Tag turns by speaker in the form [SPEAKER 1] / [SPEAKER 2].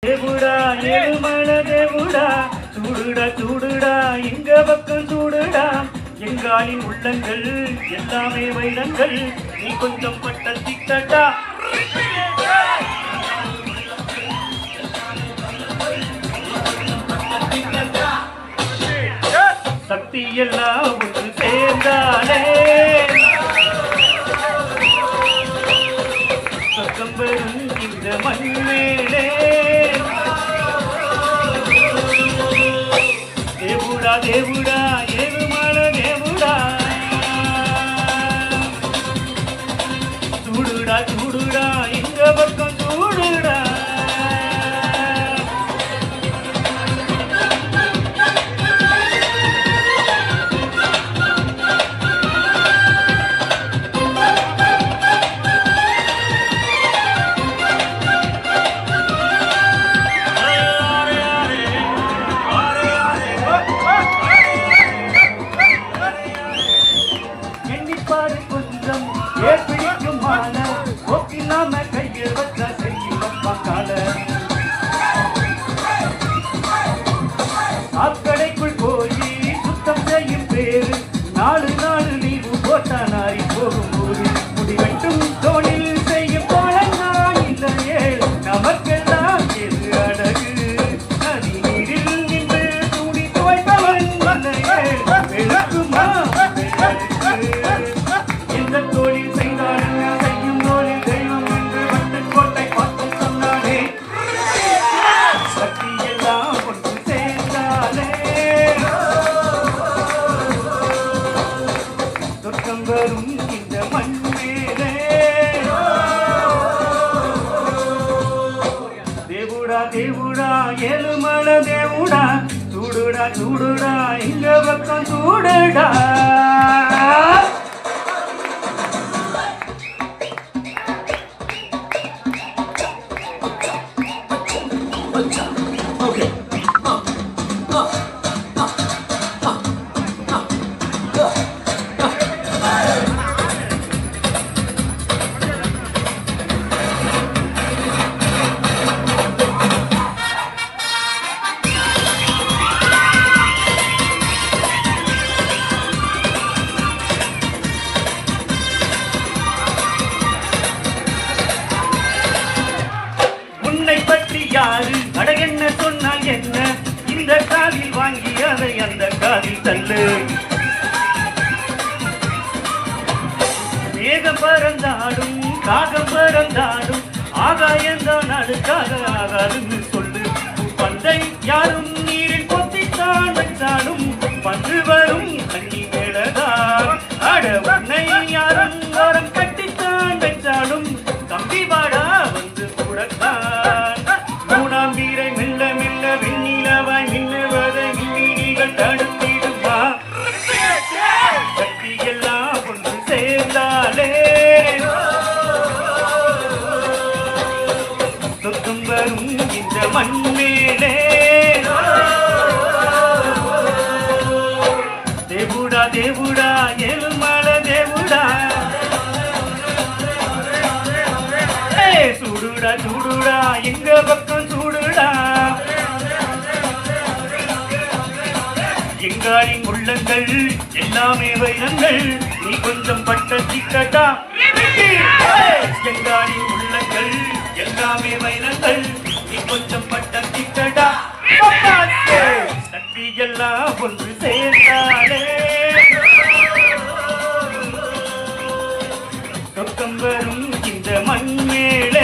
[SPEAKER 1] தேவுடா ஏழுமலை தேவுடா சூடுடா சூடுடா எங்க பக்கம் சூடுடா எங்காலின் உள்ளங்கள் எல்லாமே வைரங்கள் நீ கொஞ்சம் பட்ட திட்டடா சக்தி எல்லாம் ஒன்று சேர்ந்தாலே சொக்கம்பெரும் இந்த மண் மேலே தேவுடா தேவுடா ஏழுமலை தேவுடா சூடுடா சூடுடா எங்க பக்கம் சூடுடா ஏற்பிடிக்கும் மால ஒப்பில்லாம கையில் வச்ச செய்யும் பக்கால ஆக்கடைக்குள் போய் சுத்தம் செய்யும் பேரு நாலு நாலு லீவு போட்டா நாரி போகும்போது முடிவெட்டும் தோணில் செய்யும் போலங்கான் இல்லையே நமக்கெல்லாம் எது அழகு நதி நீரில் நின்று துணி துவைப்பவன் இல்லையே வெளுக்குமா எந்த தோழில் செய்தாலும் செய்யும் தோழில் தெய்வம் என்று வந்து கோட்டை பார்த்து சொன்னானே சக்தி எல்லாம் ஒன்று சேர்ந்தாலே சொர்க்கம் வரும் இந்த மண் மேலே தேவுடா தேவுடா ஏழுமலை தேவுடா சூடுடா சூடுடா எங்க பக்கம் சூடுடா
[SPEAKER 2] Okay.
[SPEAKER 1] உன்னை பற்றி யாரு அட என்ன சொன்னால் என்ன இந்த காதில் வாங்கி அதை அந்த காதில் தள்ளு மேகம் பறந்தாடும் காகம் பறந்தாடும் ஆகாயந்தான் அடுக்காக ஆகாதுன்னு சொல்லு பந்தை யாரும் நீரில் கொத்தித்தான் வச்சாலும் பந்து வரும் தண்ணி மேலதான் அட உன்னை யாரும் ஓரம் கட்டித்தான் வச்சாலும் தம்பி வாடா வந்து கூடத்தான் மூணாம் வீரை மெல்ல மெல்ல வெண்ணிலவாய் மின்னுவதை மின்னிகள் தடுத்திடுமா சக்தி எல்லாம் ஒன்று சேர்ந்தாலே சொத்தும் வரும் இந்த மண் மேலே தேவுடா தேவுடா ஏழுமலை தேவுடா சூடுடா சூடுடா எங்க பக்கம் சூடுடா எங்காலின் உள்ளங்கள் எல்லாமே வைரங்கள் நீ கொஞ்சம் பட்ட சிக்கட்டா எங்காலின் உள்ளங்கள் எல்லாமே வைரங்கள் நீ கொஞ்சம் பட்ட சிக்கட்டா சக்தி எல்லாம் ஒன்று சேர்ந்தாலே சொர்க்கம் வரும் இந்த மண் மேலே